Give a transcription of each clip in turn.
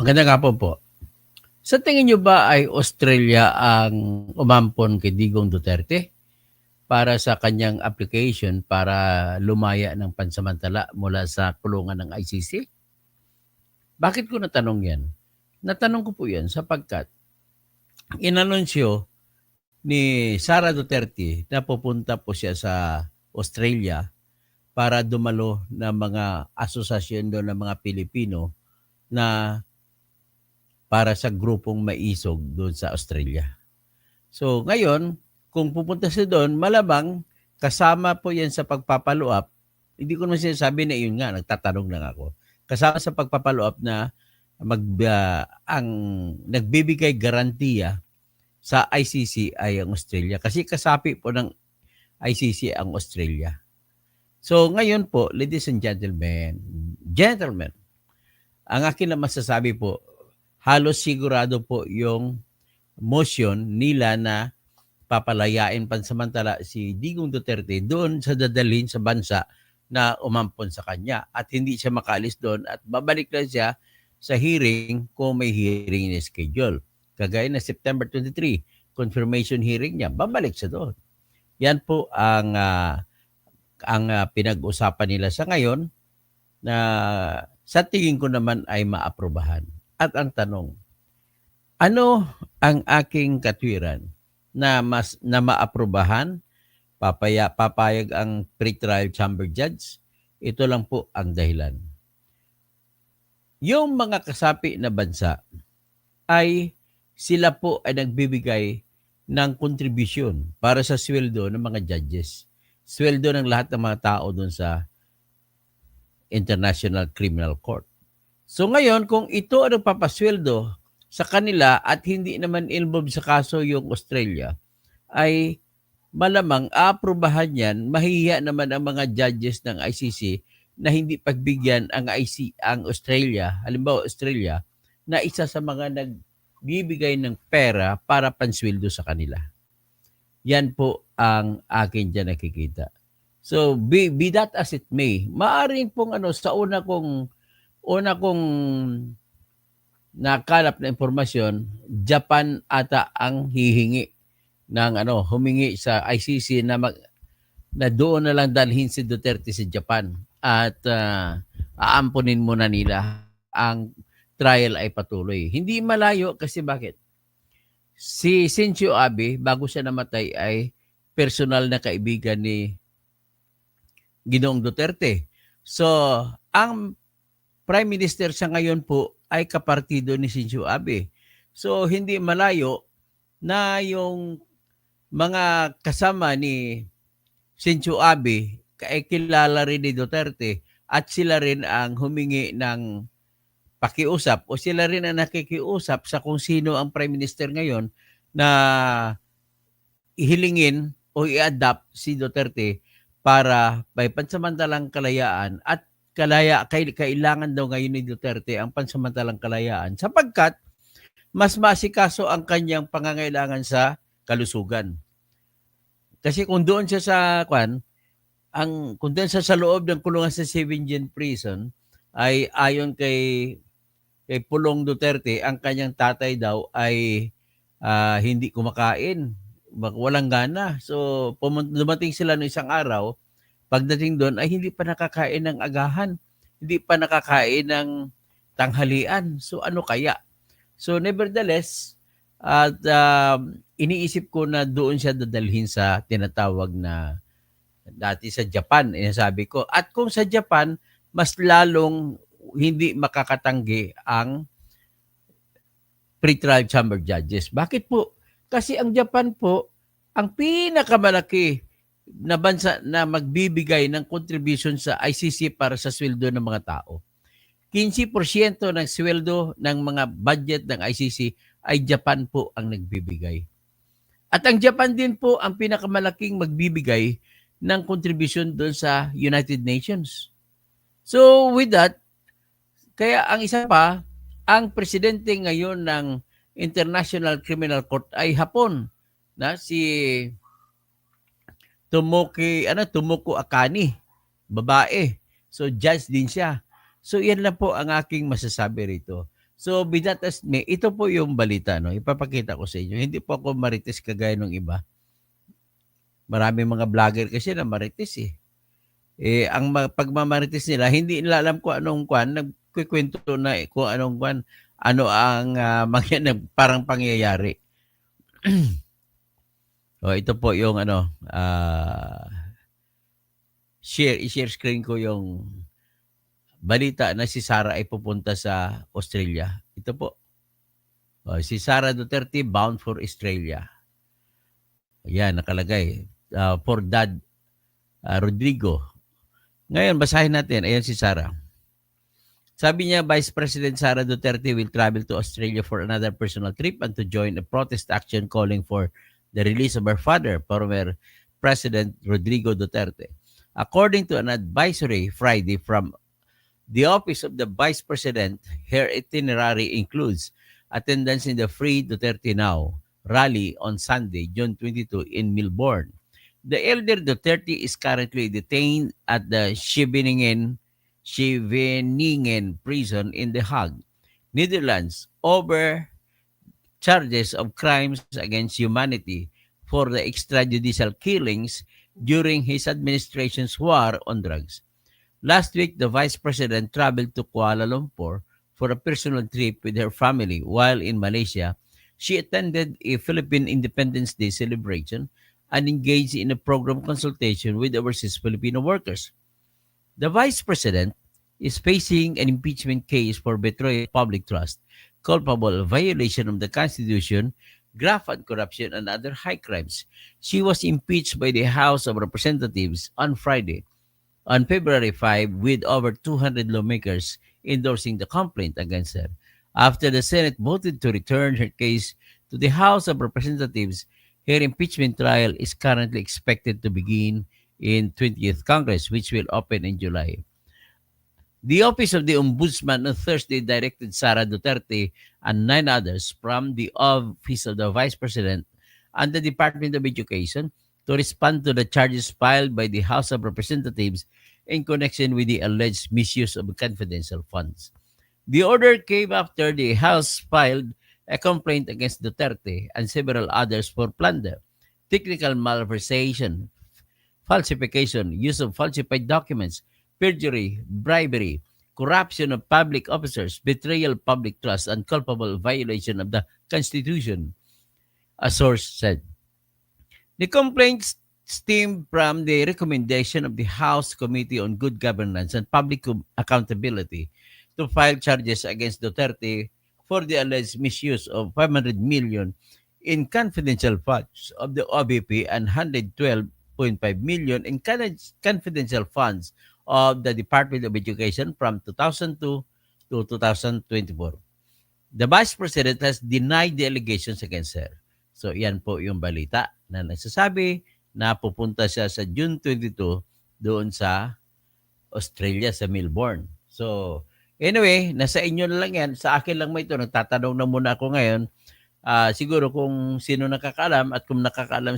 Magandang hapon po. Sa tingin niyo ba ay Australia ang umampon kay Digong Duterte para sa kanyang application para lumaya ng pansamantala mula sa kulungan ng ICC? Bakit ko natanong yan? Natanong ko po yan sapagkat inanunsyo ni Sara Duterte na pupunta po siya sa Australia para dumalo ng mga asosasyon doon ng mga Pilipino na para sa grupong maisog doon sa Australia. So ngayon, kung pupunta siya doon, malamang kasama po yan sa pagpapalo up. Hindi ko naman sinasabi na yun nga, nagtatanong lang ako. Kasama sa pagpapalo up na ang nagbibigay garantiya sa ICC ay ang Australia. Kasi kasapi po ng ICC ang Australia. So ngayon po, ladies and gentlemen, ang akin na masasabi po, halos sigurado po yung motion nila na papalayain pansamantala si Digong Duterte doon sa dadalhin sa bansa na umampon sa kanya at hindi siya makaalis doon at babalik lang siya sa hearing kung may hearing na schedule. Kagaya na September 23, confirmation hearing niya, babalik siya doon. Yan po ang pinag-usapan nila sa ngayon na sa tingin ko naman ay maaprubahan. At ang tanong, ano ang aking katwiran na maaprubahan, papayag ang pre-trial chamber judge? Ito lang po ang dahilan. Yung mga kasapi na bansa ay sila po ay nagbibigay ng kontribusyon para sa sweldo ng mga judges. Sweldo ng lahat ng mga tao doon sa International Criminal Court. So ngayon, kung ito ang papasweldo sa kanila at hindi naman involved sa kaso yung Australia, ay malamang aaprubahan yan, mahihiya naman ang mga judges ng ICC na hindi pagbigyan ang Australia, halimbawa Australia, na isa sa mga nagbibigay ng pera para pansweldo sa kanila. Yan po ang akin dyan nakikita. So, be that as it may, maaaring pong sa una kong nakalap na impormasyon, Japan ata ang hihingi ng humingi sa ICC na doon na lang dalhin si Duterte sa Japan at aampunin muna nila ang trial ay patuloy. Hindi malayo kasi bakit? Si Shinzo Abe, bago siya namatay, ay personal na kaibigan ni Ginoong Duterte. So, ang Prime Minister sa ngayon po ay kapartido ni Shinzo Abe. So, hindi malayo na yung mga kasama ni Shinzo Abe ay kilala rin ni Duterte at sila rin ang humingi ng pakiusap o sila rin ang nakikiusap sa kung sino ang Prime Minister ngayon na ihilingin o i-adapt si Duterte para may pansamantalang kalayaan at kailangan daw ngayon ni Duterte ang pansamantalang kalayaan sapagkat mas masikaso ang kanyang pangangailangan sa kalusugan. Kasi kung doon siya kung doon siya sa loob ng kulungan sa Seventeen Prison ay ayon kay Pulong Duterte, ang kanyang tatay daw ay hindi kumakain, walang gana. So dumating sila ng isang araw, pagdating doon ay hindi pa nakakain ng agahan, hindi pa nakakain ng tanghalian. So ano kaya? So nevertheless, at iniisip ko na doon siya dadalhin sa tinatawag na dati sa Japan, sabi ko. At kung sa Japan, mas lalong hindi makakatanggi ang pre-trial chamber judges. Bakit po? Kasi ang Japan po, ang pinakamalaki na bansa na magbibigay ng contribution sa ICC para sa sweldo ng mga tao. 15% ng sweldo ng mga budget ng ICC ay Japan po ang nagbibigay. At ang Japan din po ang pinakamalaking magbibigay ng contribution doon sa United Nations. So with that, kaya ang isa pa, ang presidente ngayon ng International Criminal Court ay Hapon, na si Tomoko Akane, babae. So judge din siya. So yan lang po ang aking masasabi rito. So, bidat as me, ito po yung balita, no? Ipapakita ko sa inyo. Hindi po ako marites kagaya ng iba. Marami mga vlogger kasi na marites eh. Ang pagmamarites nila, hindi nila alam kung anong kwan, nagkukwento na kung anong kwan, ano ang parang pangyayari. Ito po yung i-share screen ko yung balita na si Sara ay pupunta sa Australia. Ito po. Si Sara Duterte bound for Australia. Ayan, nakalagay. For Dad Rodrigo. Ngayon, basahin natin. Ayan si Sara. Sabi niya, Vice President Sara Duterte will travel to Australia for another personal trip and to join a protest action calling for the release of her father, former President Rodrigo Duterte. According to an advisory Friday from the Office of the Vice President, her itinerary includes attendance in the Free Duterte Now rally on Sunday, June 22 in Melbourne. The elder Duterte is currently detained at the Scheveningen prison in The Hague, Netherlands, over charges of crimes against humanity for the extrajudicial killings during his administration's war on drugs. Last week, the Vice President traveled to Kuala Lumpur for a personal trip with her family. While in Malaysia, she attended a Philippine Independence Day celebration and engaged in a program consultation with overseas Filipino workers. The Vice President is facing an impeachment case for betrayal of public trust, culpable of violation of the Constitution, graft and corruption, and other high crimes. She was impeached by the House of Representatives on Friday, on February 5, with over 200 lawmakers endorsing the complaint against her. After the Senate voted to return her case to the House of Representatives, her impeachment trial is currently expected to begin in 20th Congress, which will open in July. The Office of the Ombudsman on Thursday directed Sara Duterte and 9 others from the Office of the Vice President and the Department of Education to respond to the charges filed by the House of Representatives in connection with the alleged misuse of confidential funds. The order came after the House filed a complaint against Duterte and several others for plunder, technical malversation, falsification, use of falsified documents, perjury, bribery, corruption of public officers, betrayal of public trust, and culpable violation of the Constitution, a source said. The complaints stem from the recommendation of the House Committee on Good Governance and Public Accountability to file charges against Duterte for the alleged misuse of 500 million in confidential funds of the OBP and 112.5 million in confidential funds of the Department of Education from 2002 to 2024. The Vice President has denied the allegations against her. So, yan po yung balita na nagsasabi na pupunta siya sa June 22 doon sa Australia, sa Melbourne. So, anyway, nasa inyo na lang yan. Sa akin lang mo ito. Nagtatanong na muna ako ngayon. Siguro kung sino nakakaalam at kung nakakaalam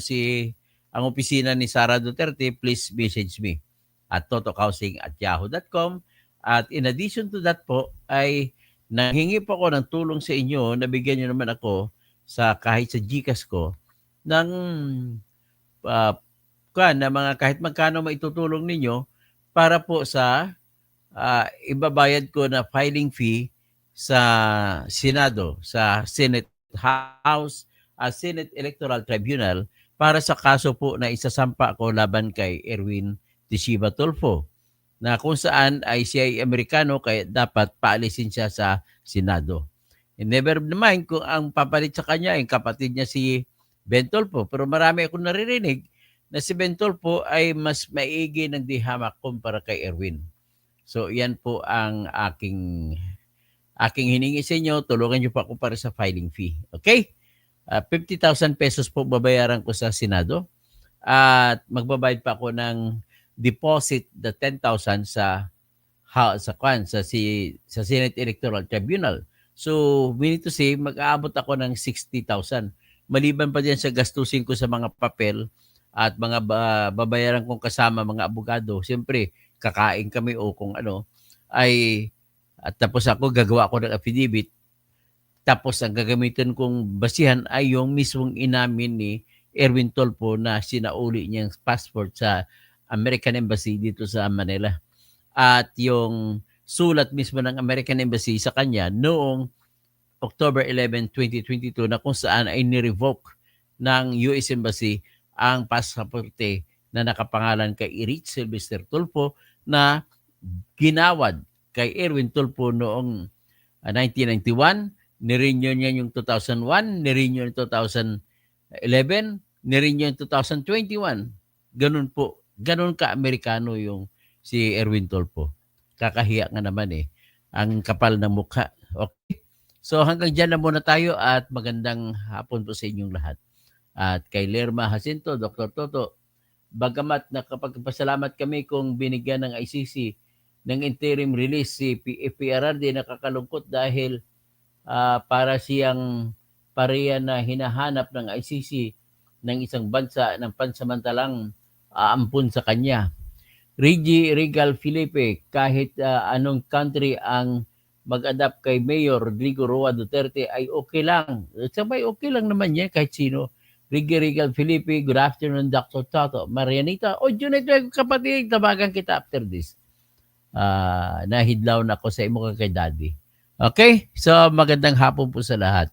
ang opisina ni Sara Duterte, please message me at totokausing@yahoo.com. At in addition to that po, ay nanghingi po ako ng tulong sa inyo, nabigyan nyo naman ako kahit sa GCash ko ng na mga kahit magkano maitutulong ninyo para po sa ibabayad ko na filing fee sa Senado, sa Senate House, Senate Electoral Tribunal para sa kaso po na isasampa ko laban kay Erwin Tisheba Tulfo, na kung saan ay siya ay Amerikano kaya dapat paalisin siya sa Senado. And never mind kung ang papalit sa kanya ay kapatid niya si Ben Tulfo. Pero marami akong naririnig na si Ben Tulfo ay mas maigi ng dihamak kumpara kay Erwin. So yan po ang aking hiningi sa inyo. Tulungan niyo po ako para sa filing fee. Okay? 50,000 pesos po babayaran ko sa Senado. At magbabayad pa ako ng deposit na 10,000 sa Senate Electoral Tribunal. So, we need to say, mag-aabot ako ng 60,000. Maliban pa diyan sa gastusin ko sa mga papel at mga babayaran kong kasama mga abogado. Siyempre, kakain kami o kung ano, at tapos ako gagawa ako ng affidavit. Tapos ang gagamitin kong basihan ay yung mismong inamin ni Erwin Tulfo na sinauli niyang passport sa American Embassy dito sa Manila. At yung sulat mismo ng American Embassy sa kanya noong October 11, 2022 na kung saan ay ni-revoke ng US Embassy ang pasaporte na nakapangalan kay Erich Sylvester Tulfo na ginawad kay Erwin Tulfo noong 1991, ni-renew niya yung 2001, ni-renew yung 2011, ni-renew yung 2021. Ganun po. Ganun ka-Amerikano yung si Erwin Tulfo. Kakahiya nga naman eh. Ang kapal ng mukha. Okay? So hanggang dyan na muna tayo at magandang hapon po sa inyong lahat. At kay Lerma Jacinto, Dr. Toto, bagamat nakapagpasalamat kami kung binigyan ng ICC ng interim release si PRRD, nakakalungkot dahil para siyang pareha na hinahanap ng ICC ng isang bansa ng pansamantalang aampun sa kanya. Reggie Regal Felipe, kahit anong country ang mag-adapt kay Mayor Rodrigo Roa Duterte ay okay lang. Sabay okay lang naman yan kahit sino. Reggie Regal Felipe, good afternoon Dr. Toto. Marianita, dyan ito kapatid, tabagan kita after this. Nahidlaw na ako sa imo kay daddy. Okay? So magandang hapon po sa lahat.